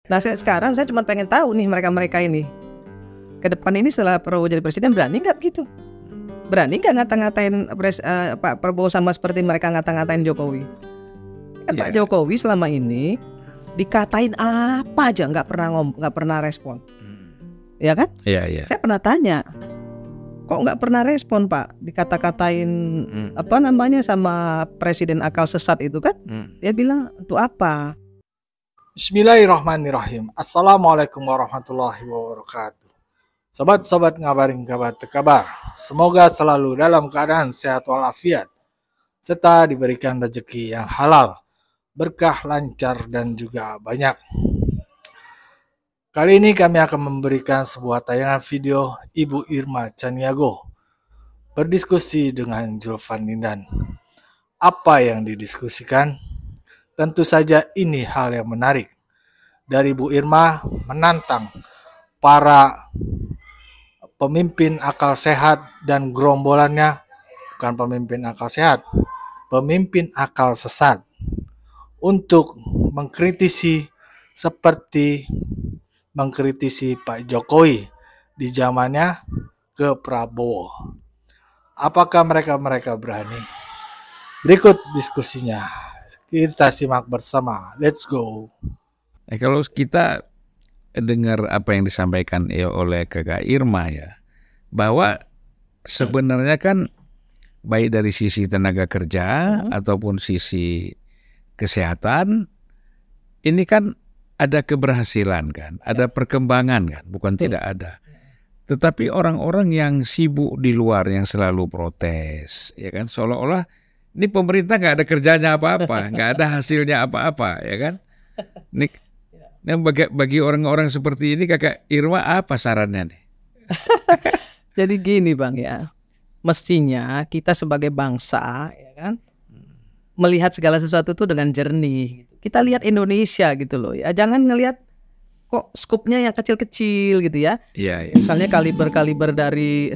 Nah sekarang saya cuma pengen tahu nih mereka-mereka ini ke depan ini setelah Prabowo jadi presiden berani nggak begitu? Berani nggak ngata-ngatain Pak Prabowo sama seperti mereka ngata-ngatain Jokowi? Kan Pak Jokowi selama ini dikatain apa aja nggak pernah respon, ya kan? Iya. Saya pernah tanya, kok nggak pernah respon Pak? Dikata-katain apa namanya sama presiden akal sesat itu kan? Dia bilang untuk apa? Bismillahirrahmanirrahim. Assalamualaikum warahmatullahi wabarakatuh. Sobat-sobat ngabarin kabar tekabar. Semoga selalu dalam keadaan sehat walafiat serta diberikan rezeki yang halal, berkah, lancar dan juga banyak. Kali ini kami akan memberikan sebuah tayangan video Ibu Irma Chaniago berdiskusi dengan Julvan Lindan. Apa yang didiskusikan? Tentu saja ini hal yang menarik. Dari Bu Irma menantang para pemimpin akal sehat dan gerombolannya, bukan pemimpin akal sehat, pemimpin akal sesat, untuk mengkritisi seperti mengkritisi Pak Jokowi di zamannya ke Prabowo. Apakah mereka berani? Berikut diskusinya. Kita simak bersama. Let's go. Kalau kita dengar apa yang disampaikan oleh Kakak Irma ya, bahwa sebenarnya kan baik dari sisi tenaga kerja ataupun sisi kesehatan, ini kan ada keberhasilan kan, ada perkembangan kan, bukan tidak ada. Tetapi orang-orang yang sibuk di luar yang selalu protes, ya kan, seolah-olah ini pemerintah nggak ada kerjanya apa-apa, nggak ada hasilnya apa-apa, ya kan? Ini bagi orang-orang seperti ini, Kakak Irma apa sarannya nih? Jadi gini Bang ya, mestinya kita sebagai bangsa, ya kan, melihat segala sesuatu itu dengan jernih. Kita lihat Indonesia gitu loh, ya jangan ngelihat kok skupnya yang kecil-kecil gitu ya. Iya. Misalnya kaliber-kaliber dari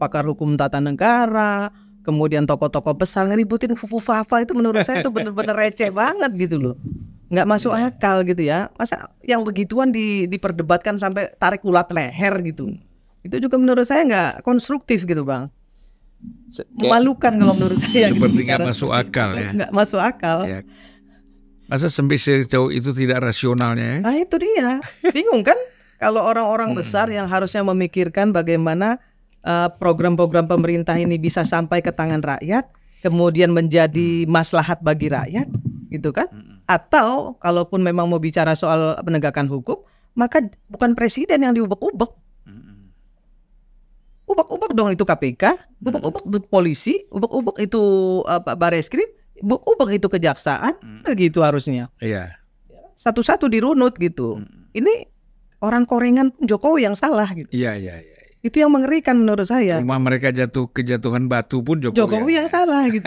pakar hukum tata negara. Kemudian tokoh-tokoh besar ngeributin Fufu-Fafa itu menurut saya itu bener-bener receh banget gitu loh. Nggak masuk akal gitu ya. Masa yang begituan diperdebatkan sampai tarik ulat leher gitu. Itu juga menurut saya nggak konstruktif gitu Bang. Memalukan kalau menurut saya. Seperti nggak masuk akal ya. Nggak masuk akal. Ya. Masa sampai sejauh itu tidak rasionalnya ya? Nah itu dia. Bingung kan? Kalau orang-orang besar yang harusnya memikirkan bagaimana program-program pemerintah ini bisa sampai ke tangan rakyat, kemudian menjadi maslahat bagi rakyat, gitu kan? Atau kalaupun memang mau bicara soal penegakan hukum, maka bukan presiden yang diubek-ubek. Ubek-ubek dong itu KPK, ubek-ubek itu polisi, ubek-ubek itu Bareskrim, ubek-ubek itu kejaksaan, gitu harusnya. Iya. Satu-satu dirunut gitu. Ini orang korengan Jokowi yang salah gitu. Iya. Itu yang mengerikan menurut saya. Rumah mereka kejatuhan batu pun Jokowi yang salah gitu.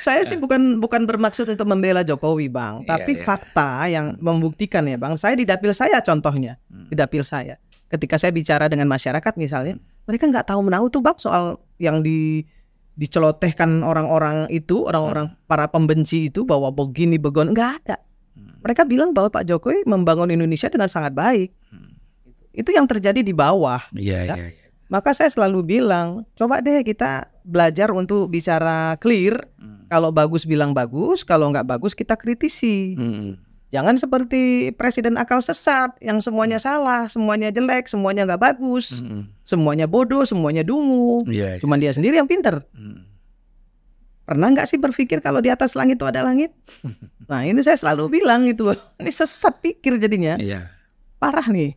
Saya sih bukan bermaksud untuk membela Jokowi Bang, tapi fakta yang membuktikan ya Bang. Saya di dapil saya contohnya, di dapil saya. Ketika saya bicara dengan masyarakat misalnya, mereka nggak tahu menahu tuh Bang soal yang dicelotehkan orang-orang itu, orang-orang para pembenci itu bahwa begini begon, nggak ada. Mereka bilang bahwa Pak Jokowi membangun Indonesia dengan sangat baik. Itu yang terjadi di bawah. Iya. Maka saya selalu bilang, coba deh kita belajar untuk bicara clear. Kalau bagus bilang bagus, kalau nggak bagus kita kritisi. Jangan seperti presiden akal sesat yang semuanya salah, semuanya jelek, semuanya nggak bagus, semuanya bodoh, semuanya dungu. Cuman dia sendiri yang pinter. Pernah nggak sih berpikir kalau di atas langit itu ada langit? Nah ini saya selalu bilang gitu loh. Ini sesat pikir jadinya. Iya. Parah nih,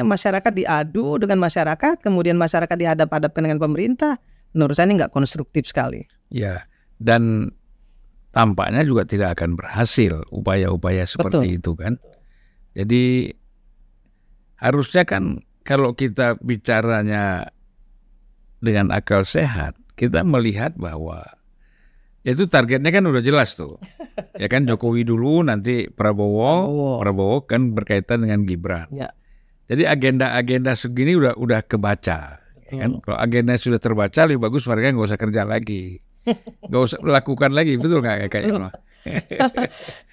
masyarakat diadu dengan masyarakat, kemudian masyarakat dihadap-hadapkan dengan pemerintah. Menurut saya ini nggak konstruktif sekali. Ya, dan tampaknya juga tidak akan berhasil upaya-upaya seperti itu kan. Jadi harusnya kan kalau kita bicaranya dengan akal sehat, kita melihat bahwa itu targetnya kan udah jelas tuh. Ya kan Jokowi dulu, nanti Prabowo kan berkaitan dengan Gibran. Ya. Jadi agenda-agenda segini udah kebaca. Ya kan? Kalau agenda sudah terbaca, lebih bagus mereka nggak usah kerja lagi, nggak usah lakukan lagi, betul nggak kayak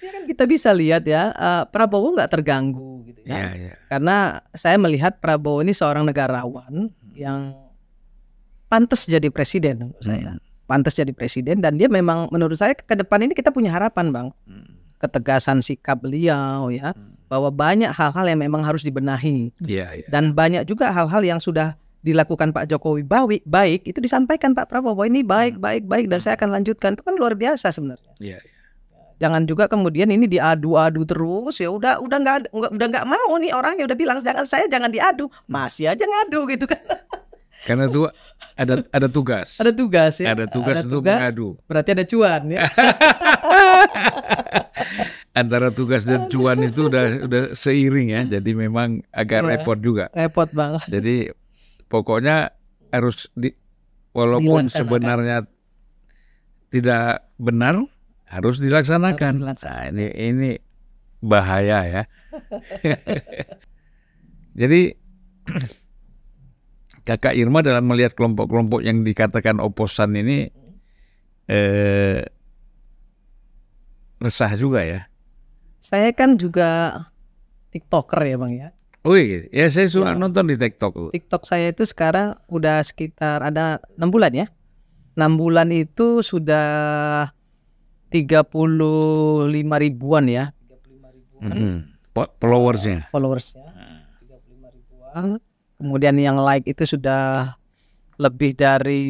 Ya kan kita bisa lihat ya, Prabowo nggak terganggu gitu ya. Karena saya melihat Prabowo ini seorang negarawan yang pantas jadi presiden menurut saya. Pantas jadi presiden, dan dia memang menurut saya ke depan ini kita punya harapan, Bang. Ketegasan sikap beliau ya, bahwa banyak hal-hal yang memang harus dibenahi. Dan banyak juga hal-hal yang sudah dilakukan Pak Jokowi baik itu disampaikan Pak Prabowo, ini baik dan saya akan lanjutkan. Itu kan luar biasa sebenarnya. Jangan juga kemudian ini diadu-adu terus, ya udah nggak mau nih orang, ya udah bilang jangan diadu, masih aja ngadu gitu kan. Karena itu ada tugas. Ada tugas ya. Ada tugas untuk mengadu. Berarti ada cuan ya. Antara tugas dan cuan itu udah seiring ya. Jadi memang agak repot juga. Repot banget. Jadi pokoknya harus walaupun sebenarnya tidak benar, harus dilaksanakan. Nah, ini bahaya ya. Jadi Kakak Irma dalam melihat kelompok-kelompok yang dikatakan oposan ini resah juga ya. Saya kan juga TikToker ya Bang ya. Oh iya, ya saya suka nonton di TikTok. TikTok saya itu sekarang udah sekitar ada 6 bulan ya. 6 bulan itu sudah 35 ribuan ya. 35 ribuan. Followersnya. 35 ribuan. Kemudian yang like itu sudah lebih dari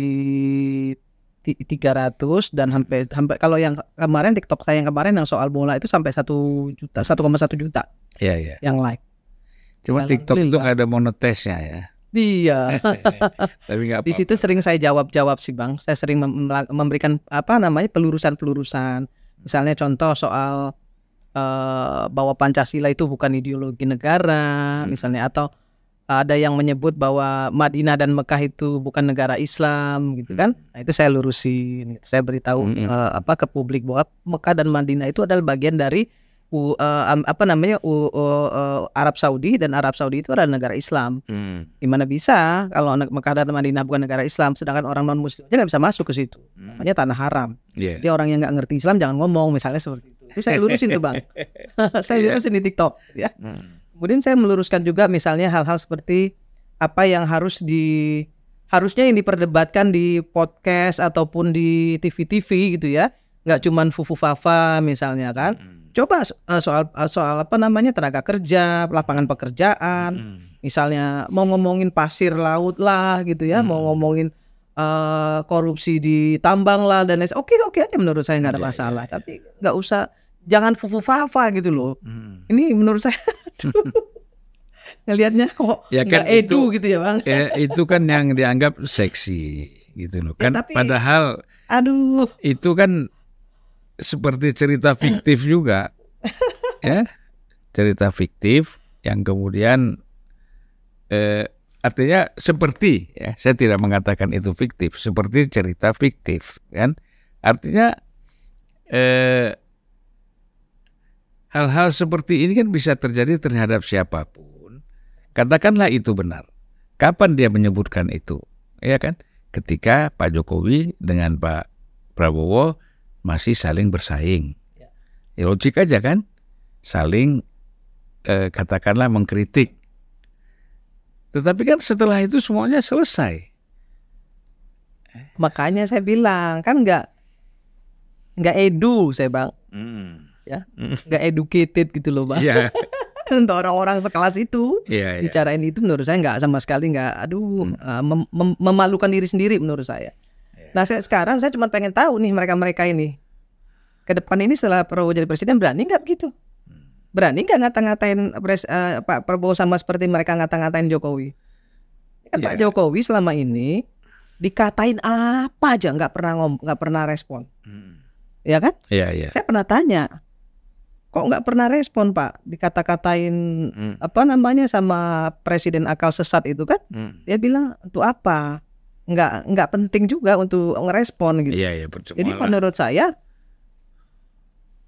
300, dan sampai kalau yang kemarin TikTok saya yang kemarin yang soal bola itu sampai 1 juta, 1,1 juta. Iya. Yang like. Cuma TikTok itu nggak ada monetesnya ya. Iya. Tapi nggak apa-apa. Di situ sering saya jawab sih Bang. Saya sering memberikan pelurusan. Misalnya contoh soal bahwa Pancasila itu bukan ideologi negara, misalnya, atau ada yang menyebut bahwa Madinah dan Mekah itu bukan negara Islam gitu kan. Nah, itu saya lurusin. Saya beritahu ke publik bahwa Mekah dan Madinah itu adalah bagian dari Arab Saudi, dan Arab Saudi itu adalah negara Islam. Gimana bisa kalau Mekah dan Madinah bukan negara Islam, sedangkan orang non Muslim aja nggak bisa masuk ke situ. Namanya tanah haram. Jadi orang yang nggak ngerti Islam jangan ngomong, misalnya seperti itu. Itu saya lurusin tuh Bang. Saya lurusin di TikTok ya. Kemudian saya meluruskan juga misalnya hal-hal seperti apa yang harusnya yang diperdebatkan di podcast ataupun di TV-TV gitu ya. Nggak cuman fufu-fafa misalnya kan. Coba soal tenaga kerja, lapangan pekerjaan. Misalnya mau ngomongin pasir laut lah gitu ya, mau ngomongin korupsi di tambang lah dan lain. Oke aja menurut saya, nggak ada masalah. Tapi nggak usah, jangan fufu-fafa gitu loh. Ini menurut saya ngelihatnya kok ya kan, nggak edu gitu ya Bang. Itu kan yang dianggap seksi gitu loh kan. Tapi, padahal itu kan seperti cerita fiktif juga ya, cerita fiktif yang kemudian artinya seperti ya, saya tidak mengatakan itu fiktif, seperti cerita fiktif kan, artinya hal-hal seperti ini kan bisa terjadi terhadap siapapun. Katakanlah itu benar. Kapan dia menyebutkan itu? Ya kan? Ketika Pak Jokowi dengan Pak Prabowo masih saling bersaing. Ya logik aja kan? Saling katakanlah mengkritik. Tetapi kan setelah itu semuanya selesai. Makanya saya bilang kan nggak edu saya Bang. Ya, nggak educated gitu loh Bang. Untuk orang-orang sekelas itu bicarain itu menurut saya nggak sama sekali, nggak, memalukan diri sendiri menurut saya. Nah sekarang saya cuma pengen tahu nih mereka ini ke depan ini setelah Prabowo jadi presiden berani nggak begitu? Berani nggak ngata-ngatain Pak Prabowo sama seperti mereka ngata-ngatain Jokowi? Kan Pak Jokowi selama ini dikatain apa aja nggak pernah respon. Ya kan? Saya pernah tanya, kok nggak pernah respon Pak? Dikata-katain sama presiden akal sesat itu kan? Dia bilang untuk apa? Nggak penting juga untuk ngerespon gitu. Jadi menurut saya,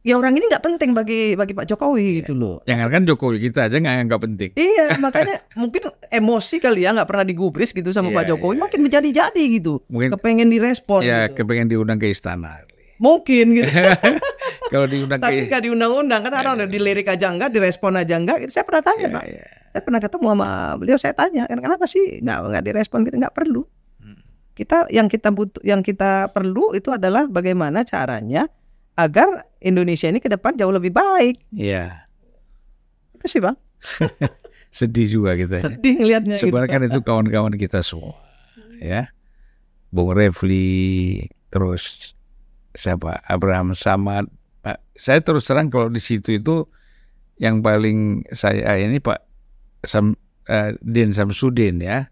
ya orang ini nggak penting bagi Pak Jokowi gitu loh. Jangan kan Jokowi kita aja nggak penting. Iya, makanya mungkin emosi kali ya, nggak pernah digubris gitu sama Pak Jokowi, makin menjadi gitu. Mungkin kepengen direspon. Kepengen diundang ke istana. Mungkin gitu. Kalau diundang Tapi nggak diundang-undang kan orang udah dilirik aja enggak, direspon aja enggak. Itu saya pernah tanya, Pak. Saya pernah ketemu sama beliau, saya tanya, kenapa sih nggak direspon gitu? Nggak perlu. Yang kita perlu itu adalah bagaimana caranya agar Indonesia ini ke depan jauh lebih baik. Iya. Itu sih, Bang. Sedih juga kita. Sedih ngelihatnya. Sebenarnya kan itu kawan-kawan kita semua, ya. Bung Refli, terus siapa? Abraham Samad. Pak, saya terus terang kalau di situ itu yang paling saya ini Pak Din Samsudin, ya.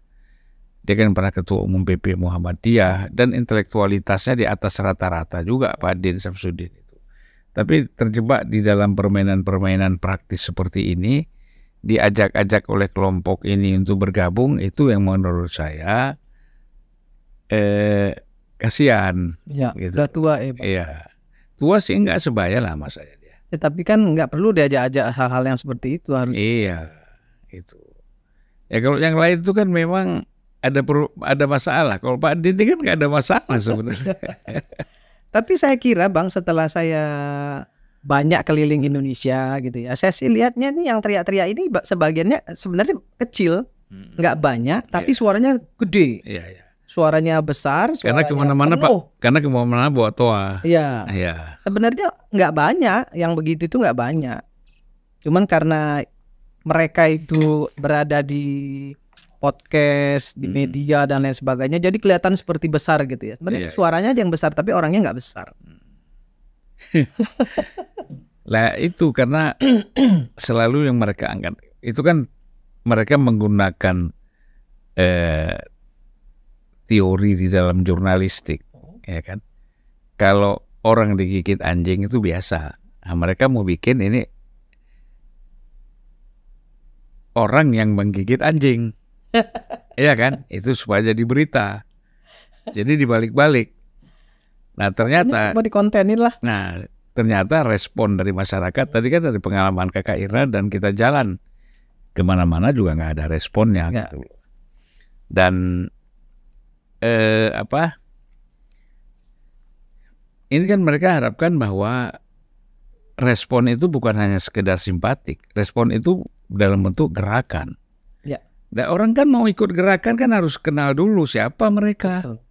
Dia kan pernah ketua umum PP Muhammadiyah dan intelektualitasnya di atas rata-rata juga Pak Din Samsudin itu. Tapi terjebak di dalam permainan-permainan praktis seperti ini, diajak-ajak oleh kelompok ini untuk bergabung, itu yang menurut saya kasihan. Ya, gitu. udah tua ya, Pak. Iya. Tua sih enggak sebaya lah sama saya dia. Ya, tapi kan nggak perlu diajak-ajak hal-hal yang seperti itu harus. Iya, itu. Ya kalau yang lain itu kan memang ada masalah. Kalau Pak Didi kan nggak ada masalah sebenarnya. Tapi saya kira Bang, setelah saya banyak keliling Indonesia gitu ya, saya sih lihatnya nih yang teriak-teriak ini sebagiannya sebenarnya kecil, nggak banyak, tapi suaranya gede. Iya, iya. Suaranya besar, Karena suaranya kemana-mana penuh. Pak, karena kemana-mana bawa toa. Iya. Iya. Sebenarnya nggak banyak, yang begitu itu nggak banyak. Cuman karena mereka itu berada di podcast, di media dan lain sebagainya, jadi kelihatan seperti besar gitu ya. Sebenarnya suaranya aja yang besar, tapi orangnya nggak besar. Lah itu karena selalu yang mereka angkat itu kan mereka menggunakan teori di dalam jurnalistik, ya kan. Kalau orang digigit anjing itu biasa. Nah, mereka mau bikin ini orang yang menggigit anjing. Iya kan? Itu supaya jadi berita. Jadi dibalik-balik. Nah ternyata semua dikontenin lah. Nah ternyata respon dari masyarakat tadi kan dari pengalaman Kakak Ira dan kita jalan kemana-mana juga nggak ada responnya gitu. Dan ini kan mereka harapkan bahwa respon itu bukan hanya sekedar simpatik. Respon itu dalam bentuk gerakan. Dan orang kan mau ikut gerakan kan harus kenal dulu siapa mereka. Betul.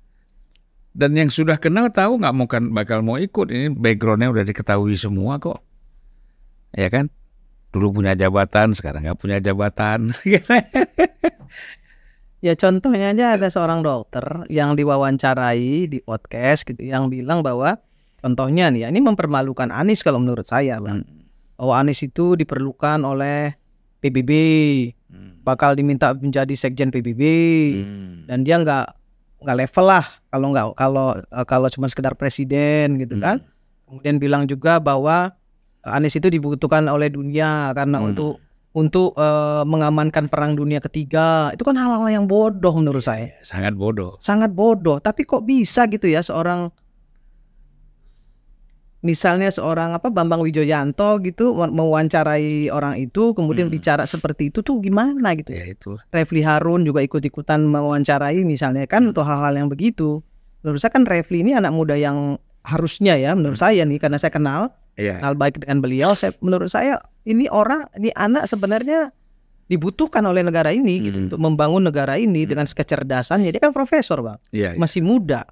Dan yang sudah kenal tahu nggak bakal mau ikut. Ini backgroundnya udah diketahui semua kok. Ya kan? Dulu punya jabatan, sekarang nggak punya jabatan. Ya contohnya aja ada seorang dokter yang diwawancarai di podcast gitu, yang bilang bahwa contohnya nih, ini mempermalukan Anies kalau menurut saya, Bang. Bahwa Anies itu diperlukan oleh PBB. Bakal diminta menjadi sekjen PBB dan dia nggak level lah kalau cuma sekedar presiden gitu kan. Kemudian bilang juga bahwa Anies itu dibutuhkan oleh dunia karena untuk mengamankan perang dunia ketiga. Itu kan hal-hal yang bodoh menurut saya. Sangat bodoh. Sangat bodoh. Tapi kok bisa gitu ya misalnya seorang Bambang Wijoyanto gitu mewawancarai orang itu kemudian bicara seperti itu tuh gimana gitu. Ya itu. Refli Harun juga ikut-ikutan mewawancarai misalnya kan untuk hal-hal yang begitu. Menurut saya kan Refli ini anak muda yang harusnya ya menurut saya nih, karena saya kenal baik dengan beliau, menurut saya ini anak sebenarnya dibutuhkan oleh negara ini gitu untuk membangun negara ini dengan kecerdasannya. Dia kan profesor, Bang. Masih muda.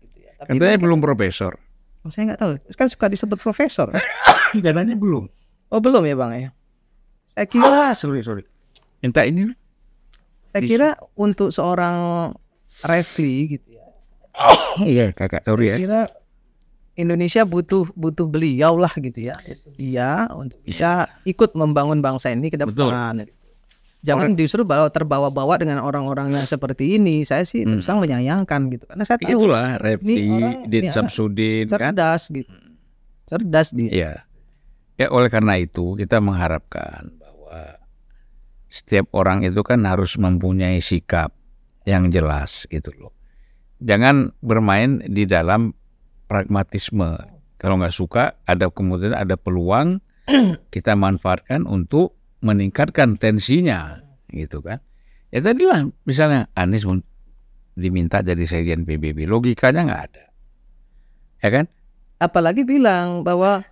Gitu ya. Tapi katanya belum profesor. Saya nggak tahu, kan suka disebut profesor. Dananya belum. Oh belum ya Bang ya. Saya kira sorry. Minta ini. Saya kira untuk seorang Refli gitu ya. Iya Kakak, sorry ya. Saya kira Indonesia butuh beliau lah gitu ya. Dia untuk bisa ikut membangun bangsa ini ke depan. Betul. Jangan justru terbawa-bawa dengan orang-orang yang seperti ini. Saya sih terus menyayangkan gitu. Karena saya tahu itulah Refli, Din Samsudin cerdas kan? Gitu. Cerdas dia. Iya. Ya oleh karena itu kita mengharapkan bahwa setiap orang itu kan harus mempunyai sikap yang jelas gitu loh. Jangan bermain di dalam pragmatisme. Kalau nggak suka, kemudian ada peluang kita manfaatkan untuk meningkatkan tensinya gitu kan. Ya tadilah misalnya Anies diminta jadi sekjen PBB, logikanya nggak ada, ya kan. apalagi bilang bahwa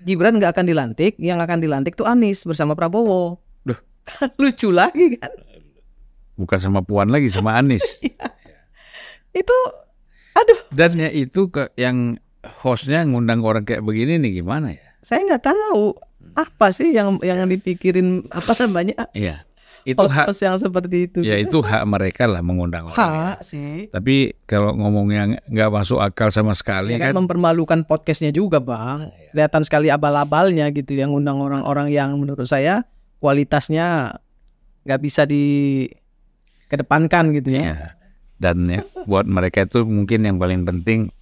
Gibran nggak akan dilantik, yang akan dilantik tuh Anies bersama Prabowo. Duh. Lucu lagi kan? Bukan sama Puan lagi, sama Anies. Itu, aduh. Dan ya itu yang hostnya ngundang orang kayak begini nih gimana ya? Saya nggak tahu apa sih yang dipikirin apa namanya. Iya. Itu host yang seperti itu. Ya itu hak mereka lah mengundang orang. Hak sih. Tapi kalau ngomongnya nggak masuk akal sama sekali Ya kan. Mempermalukan podcastnya juga bang. Kelihatan sekali abal-abalnya gitu yang ngundang orang-orang yang menurut saya kualitasnya nggak bisa dikedepankan gitu ya. Ya. Dan ya, buat mereka itu mungkin yang paling penting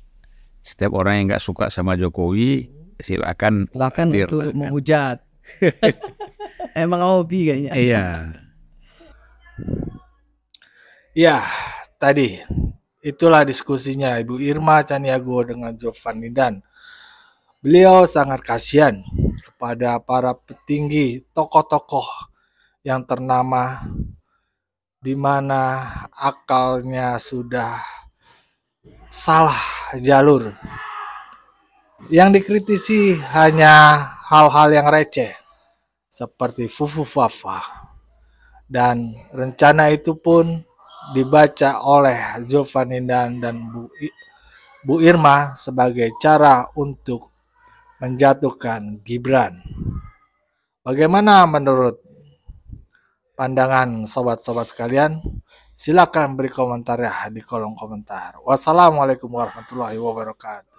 setiap orang yang nggak suka sama Jokowi silakan untuk menghujat. Emang hobi kayaknya. Iya. Ya, tadi itulah diskusinya Ibu Irma Chaniago dengan Giovanni Dan. Beliau sangat kasihan kepada para petinggi tokoh-tokoh yang ternama di mana akalnya sudah salah jalur. Yang dikritisi hanya hal-hal yang receh seperti fufu fafa. Dan rencana itu pun dibaca oleh Giovanni Dan Bu Irma sebagai cara untuk menjatuhkan Gibran. Bagaimana menurut pandangan sobat-sobat sekalian? Silakan beri komentar ya di kolom komentar. Wassalamualaikum warahmatullahi wabarakatuh.